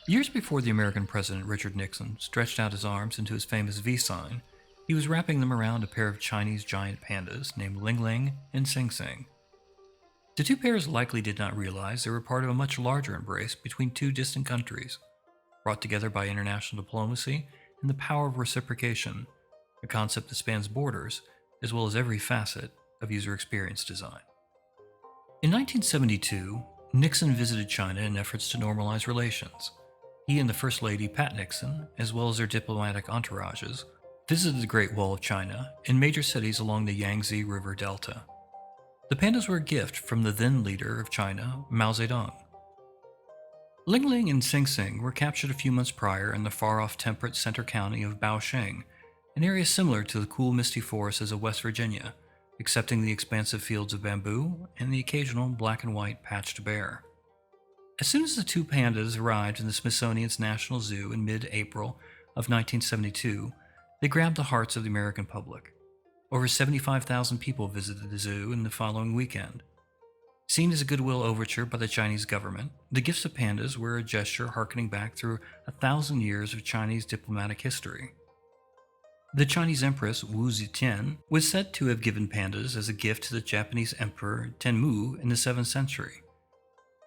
Years before the American president Richard Nixon stretched out his arms into his famous V sign, he was wrapping them around a pair of Chinese giant pandas named Ling Ling and Sing Sing. The two pairs likely did not realize they were part of a much larger embrace between two distant countries, brought together by international diplomacy and the power of reciprocation, a concept that spans borders as well as every facet of user experience design. In 1972, Nixon visited China in efforts to normalize relations. He and the First Lady Pat Nixon, as well as their diplomatic entourages, visited the Great Wall of China and major cities along the Yangtze River Delta. The pandas were a gift from the then leader of China, Mao Zedong. Ling Ling and Sing Sing were captured a few months prior in the far-off temperate center county of Baosheng, an area similar to the cool misty forests of West Virginia, excepting the expansive fields of bamboo and the occasional black and white patched bear. As soon as the two pandas arrived in the Smithsonian's National Zoo in mid-April of 1972, they grabbed the hearts of the American public. Over 75,000 people visited the zoo in the following weekend. Seen as a goodwill overture by the Chinese government, the gifts of pandas were a gesture harkening back through 1,000 years of Chinese diplomatic history. The Chinese Empress Wu Zetian was said to have given pandas as a gift to the Japanese Emperor Tenmu in the 7th century.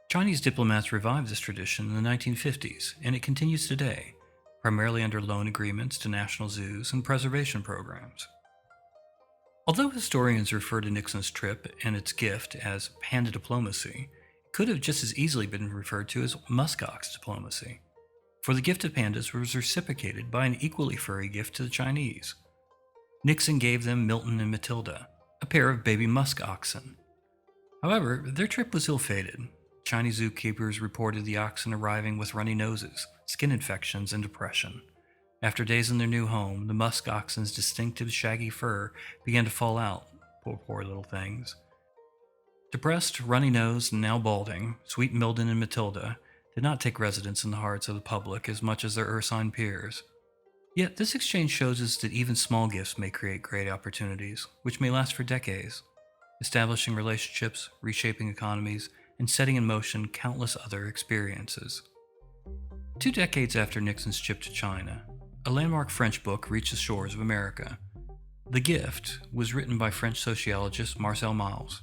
Chinese diplomats revived this tradition in the 1950s, and it continues today, primarily under loan agreements to national zoos and preservation programs. Although historians refer to Nixon's trip and its gift as panda diplomacy, it could have just as easily been referred to as muskox diplomacy, for the gift of pandas was reciprocated by an equally furry gift to the Chinese. Nixon gave them Milton and Matilda, a pair of baby musk oxen. However, their trip was ill-fated. Chinese zookeepers reported the oxen arriving with runny noses, skin infections, and depression. After days in their new home, the musk oxen's distinctive shaggy fur began to fall out. Poor little things. Depressed, runny-nosed, and now balding, Sweet Milton and Matilda did not take residence in the hearts of the public as much as their ursine peers. Yet this exchange shows us that even small gifts may create great opportunities, which may last for decades, establishing relationships, reshaping economies, and setting in motion countless other experiences. 2 decades after Nixon's trip to China, a landmark French book reached the shores of America. The Gift was written by French sociologist Marcel Mauss.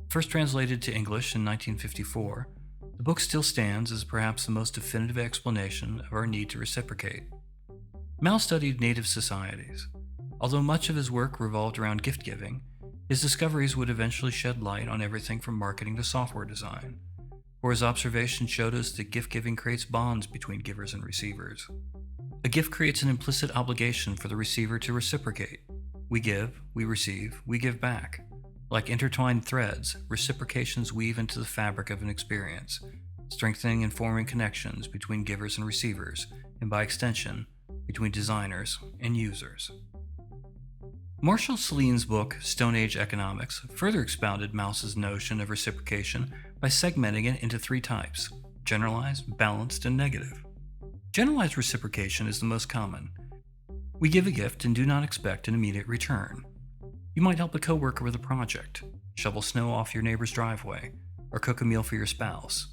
First translated to English in 1954, the book still stands as perhaps the most definitive explanation of our need to reciprocate. Mauss studied native societies. Although much of his work revolved around gift-giving, his discoveries would eventually shed light on everything from marketing to software design, for his observations showed us that gift-giving creates bonds between givers and receivers. A gift creates an implicit obligation for the receiver to reciprocate. We give, we receive, we give back. Like intertwined threads, reciprocations weave into the fabric of an experience, strengthening and forming connections between givers and receivers, and by extension, between designers and users. Marshall Saline's book, Stone Age Economics, further expounded Mauss's notion of reciprocation by segmenting it into 3 types: generalized, balanced, and negative. Generalized reciprocation is the most common. We give a gift and do not expect an immediate return. You might help a coworker with a project, shovel snow off your neighbor's driveway, or cook a meal for your spouse.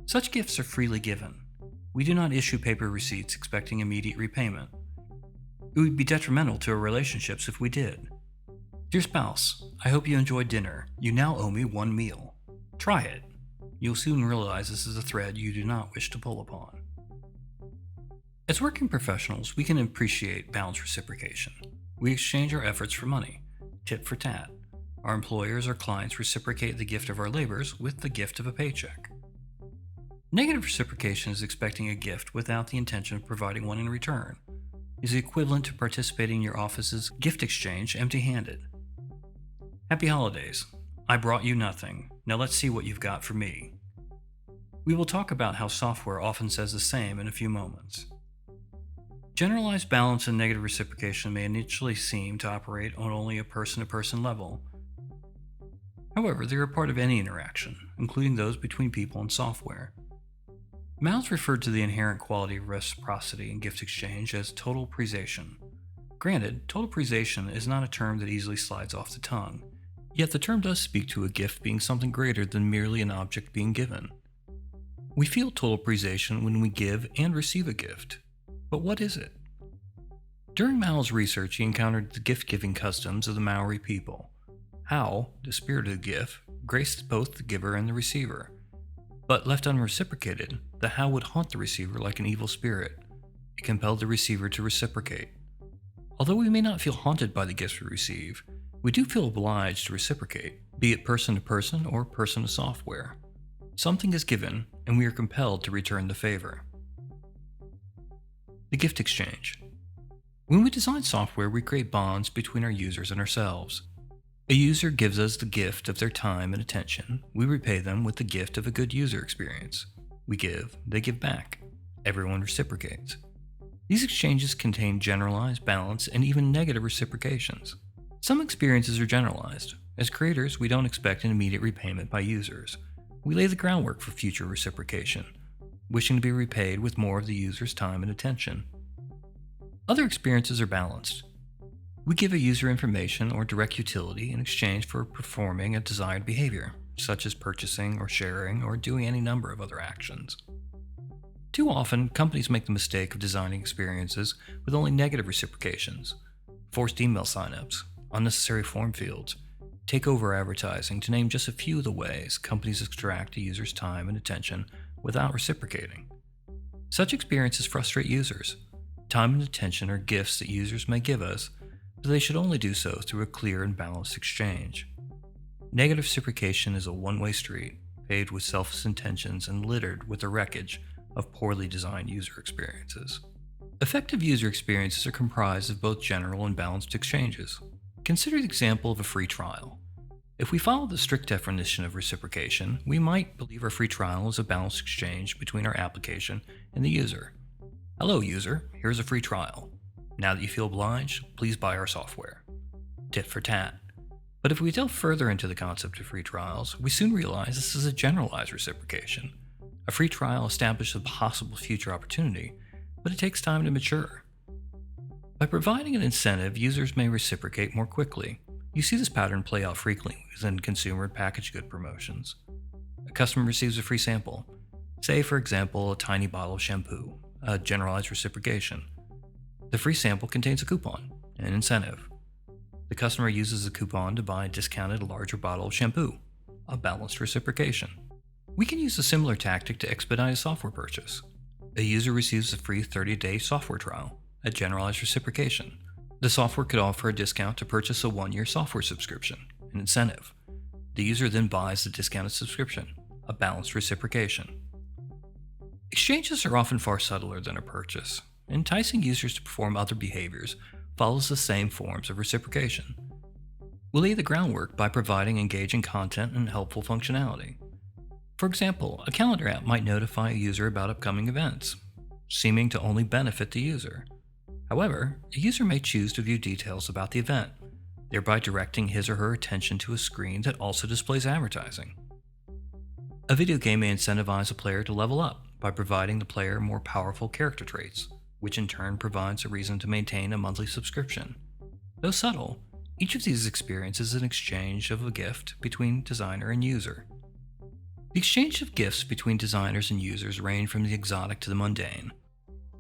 Such gifts are freely given. We do not issue paper receipts expecting immediate repayment. It would be detrimental to our relationships if we did. Dear spouse, I hope you enjoyed dinner. You now owe me 1 meal. Try it. You'll soon realize this is a thread you do not wish to pull upon. As working professionals, we can appreciate balanced reciprocation. We exchange our efforts for money, tit for tat. Our employers or clients reciprocate the gift of our labors with the gift of a paycheck. Negative reciprocation is expecting a gift without the intention of providing one in return. Is equivalent to participating in your office's gift exchange empty-handed. Happy holidays. I brought you nothing. Now let's see what you've got for me. We will talk about how software often says the same in a few moments. Generalized balance and negative reciprocation may initially seem to operate on only a person-to-person level. However, they are part of any interaction, including those between people and software. Mauss referred to the inherent quality of reciprocity in gift exchange as total appreciation. Granted, total appreciation is not a term that easily slides off the tongue, yet the term does speak to a gift being something greater than merely an object being given. We feel total appreciation when we give and receive a gift. But what is it? During Mao's research, he encountered the gift-giving customs of the Maori people. How, the spirit of the gift, graced both the giver and the receiver. But left unreciprocated, the how would haunt the receiver like an evil spirit. It compelled the receiver to reciprocate. Although we may not feel haunted by the gifts we receive, we do feel obliged to reciprocate, be it person to person or person to software. Something is given, and we are compelled to return the favor. The gift exchange. When we design software, we create bonds between our users and ourselves. A user gives us the gift of their time and attention. We repay them with the gift of a good user experience. We give, they give back. Everyone reciprocates. These exchanges contain generalized, balanced, and even negative reciprocations. Some experiences are generalized. As creators, we don't expect an immediate repayment by users. We lay the groundwork for future reciprocation, wishing to be repaid with more of the user's time and attention. Other experiences are balanced. We give a user information or direct utility in exchange for performing a desired behavior, such as purchasing or sharing or doing any number of other actions. Too often, companies make the mistake of designing experiences with only negative reciprocations, forced email signups, unnecessary form fields, takeover advertising, to name just a few of the ways companies extract a user's time and attention without reciprocating. Such experiences frustrate users. Time and attention are gifts that users may give us, but they should only do so through a clear and balanced exchange. Negative reciprocation is a one-way street, paved with selfish intentions and littered with the wreckage of poorly designed user experiences. Effective user experiences are comprised of both general and balanced exchanges. Consider the example of a free trial. If we follow the strict definition of reciprocation, we might believe our free trial is a balanced exchange between our application and the user. Hello user, here's a free trial. Now that you feel obliged, please buy our software. Tit for tat. But if we delve further into the concept of free trials, we soon realize this is a generalized reciprocation. A free trial establishes a possible future opportunity, but it takes time to mature. By providing an incentive, users may reciprocate more quickly. You see this pattern play out frequently within consumer and packaged good promotions. A customer receives a free sample, say for example a tiny bottle of shampoo, a generalized reciprocation. The free sample contains a coupon, an incentive. The customer uses the coupon to buy a discounted larger bottle of shampoo, a balanced reciprocation. We can use a similar tactic to expedite a software purchase. A user receives a free 30-day software trial, a generalized reciprocation. The software could offer a discount to purchase a 1-year software subscription, an incentive. The user then buys the discounted subscription, a balanced reciprocation. Exchanges are often far subtler than a purchase. Enticing users to perform other behaviors follows the same forms of reciprocation. We lay the groundwork by providing engaging content and helpful functionality. For example, a calendar app might notify a user about upcoming events, seeming to only benefit the user. However, a user may choose to view details about the event, thereby directing his or her attention to a screen that also displays advertising. A video game may incentivize a player to level up by providing the player more powerful character traits, which in turn provides a reason to maintain a monthly subscription. Though subtle, each of these experiences is an exchange of a gift between designer and user. The exchange of gifts between designers and users range from the exotic to the mundane.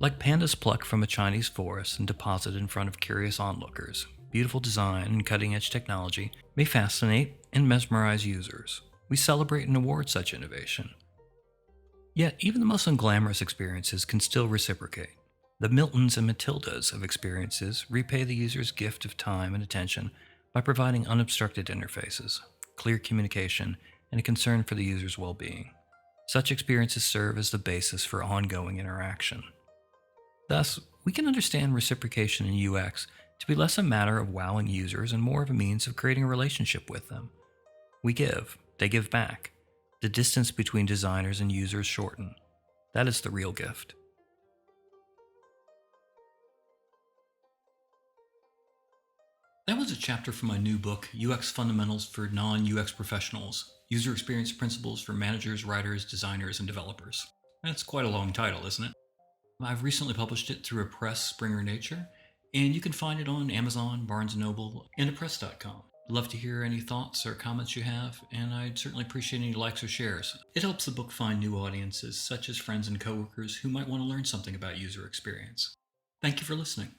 Like pandas plucked from a Chinese forest and deposited in front of curious onlookers, beautiful design and cutting-edge technology may fascinate and mesmerize users. We celebrate and award such innovation. Yet, even the most unglamorous experiences can still reciprocate. The Miltons and Matildas of experiences repay the user's gift of time and attention by providing unobstructed interfaces, clear communication, and a concern for the user's well-being. Such experiences serve as the basis for ongoing interaction. Thus, we can understand reciprocation in UX to be less a matter of wowing users and more of a means of creating a relationship with them. We give, they give back. The distance between designers and users shorten. That is the real gift. That was a chapter from my new book, UX Fundamentals for Non-UX Professionals, User Experience Principles for Managers, Writers, Designers, and Developers. That's quite a long title, isn't it? I've recently published it through a press, Springer Nature, and you can find it on Amazon, Barnes & Noble, and Press.com. Love to hear any thoughts or comments you have, and I'd certainly appreciate any likes or shares. It helps the book find new audiences, such as friends and coworkers who might want to learn something about user experience. Thank you for listening.